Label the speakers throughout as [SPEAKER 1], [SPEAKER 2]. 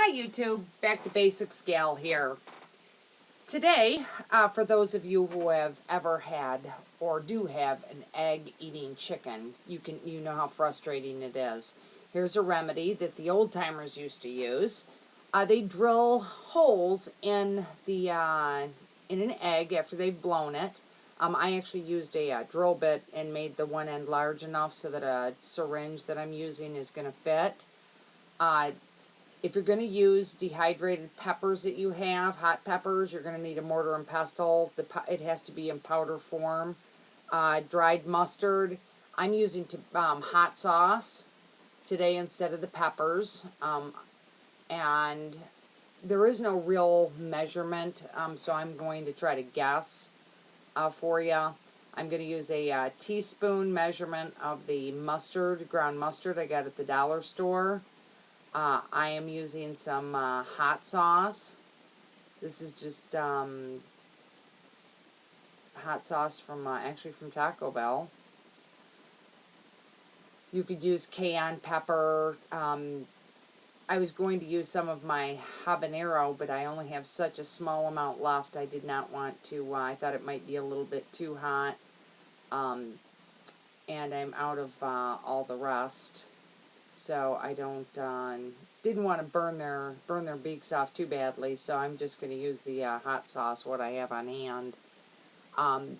[SPEAKER 1] Hi YouTube, back to Basics Gal here. Today, for those of you who have ever had or do have an egg-eating chicken, you know how frustrating it is. Here's a remedy that the old timers used to use. They drill holes in the in an egg after they've blown it. I actually used a drill bit and made the one end large enough so that a syringe that I'm using is going to fit. If you're going to use dehydrated peppers that you have, hot peppers, you're going to need a mortar and pestle. It has to be in powder form. Dried mustard. I'm using hot sauce today instead of the peppers. And there is no real measurement, so I'm going to try to guess for you. I'm going to use a teaspoon measurement of the mustard, ground mustard I got at the dollar store. I am using some hot sauce. This is just hot sauce from actually from Taco Bell. You could use cayenne pepper. I was going to use some of my habanero, but I only have such a small amount left. I did not want to. I thought it might be a little bit too hot. And I'm out of all the rest. So I didn't want to burn their beaks off too badly, so I'm just going to use the hot sauce, what I have on hand. And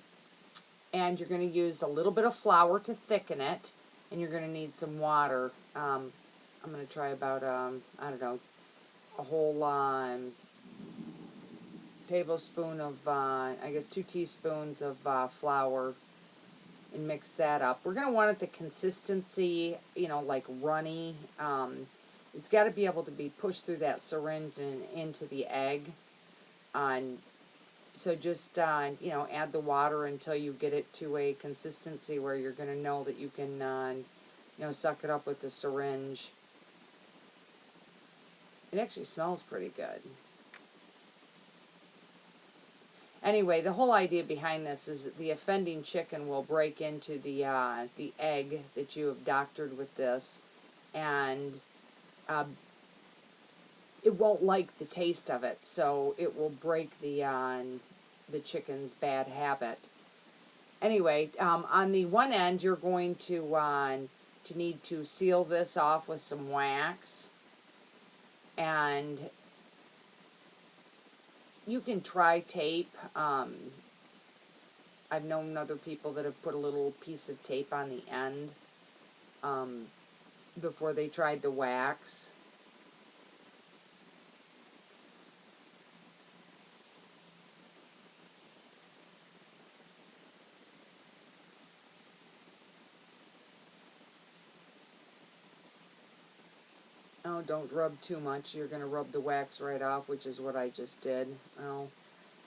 [SPEAKER 1] you're going to use a little bit of flour to thicken it, and you're going to need some water. I'm going to try about, I don't know, a whole tablespoon of, I guess 2 teaspoons of flour, and mix that up. We're going to want it the consistency, like runny. It's got to be able to be pushed through that syringe and into the egg. So just, add the water until you get it to a consistency where you're going to know that you can, suck it up with the syringe. It actually smells pretty good. Anyway, the whole idea behind this is that the offending chicken will break into the egg that you have doctored with this, and it won't like the taste of it, so it will break the chicken's bad habit. Anyway, on the one end, you're going to need to seal this off with some wax, and you can try tape. I've known other people that have put a little piece of tape on the end before they tried the wax. Oh, don't rub too much. You're going to rub the wax right off, which is what I just did. Well,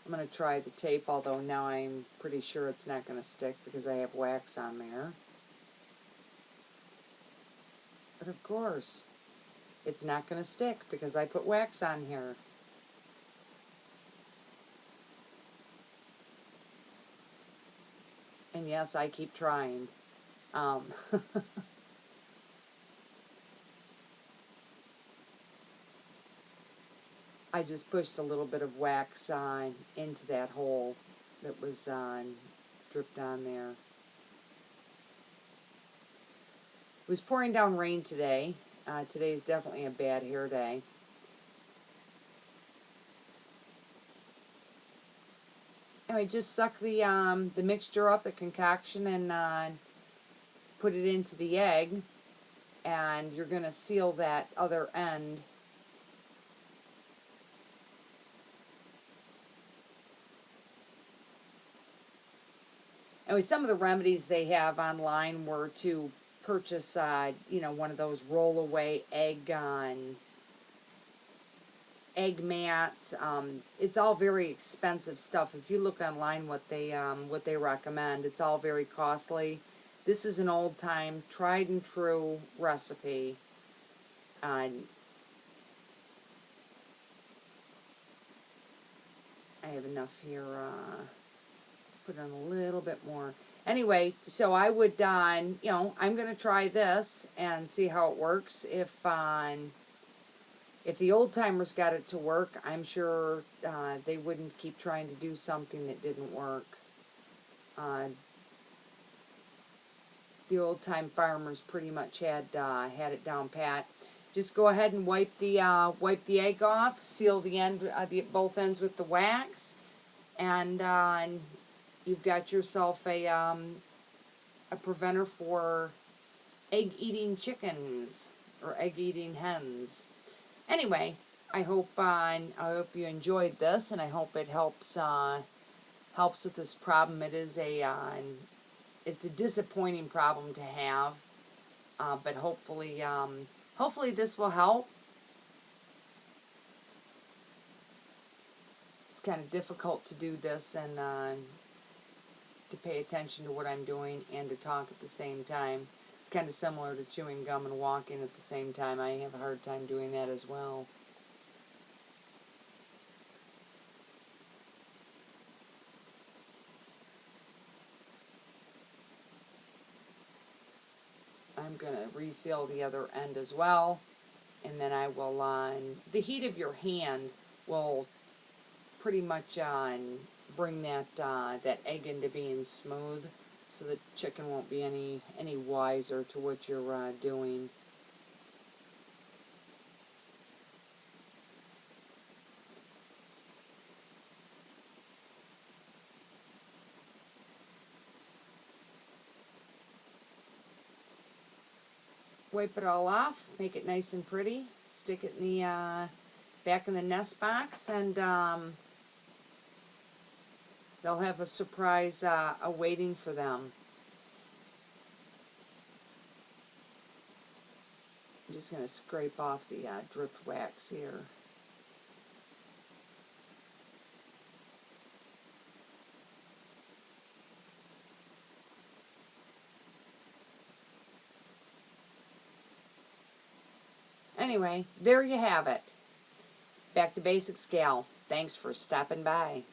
[SPEAKER 1] I'm going to try the tape, although now I'm pretty sure it's not going to stick because I have wax on there. But of course, it's not going to stick because I put wax on here. And yes, I keep trying. I just pushed a little bit of wax into that hole that was dripped on there. It was pouring down rain today. Today is definitely a bad hair day. Anyway, just suck the mixture up, the concoction, and put it into the egg. And you're going to seal that other end. Anyway, some of the remedies they have online were to purchase, one of those roll-away egg mats. It's all very expensive stuff. If you look online what they recommend, it's all very costly. This is an old-time, tried-and-true recipe. I have enough here. Put in a little bit more. Anyway, so I would, I'm going to try this and see how it works. If if the old timers got it to work, I'm sure they wouldn't keep trying to do something that didn't work. The old time farmers pretty much had it down pat. Just go ahead and wipe the egg off, seal the end, both ends with the wax, and you've got yourself a preventer for egg-eating chickens or egg-eating hens. Anyway, I hope you enjoyed this, and I hope it helps with this problem. It is it's a disappointing problem to have, but hopefully this will help. It's kind of difficult to do this and to pay attention to what I'm doing and to talk at the same time. It's kind of similar to chewing gum and walking at the same time. I have a hard time doing that as well. I'm going to reseal the other end as well, and then I will, the heat of your hand will pretty much bring that egg into being smooth, so the chicken won't be any wiser to what you're doing. Wipe it all off, make it nice and pretty, stick it in the back in the nest box, and they'll have a surprise awaiting for them. I'm just going to scrape off the dripped wax here. Anyway, there you have it. Back to basics, gal. Thanks for stopping by.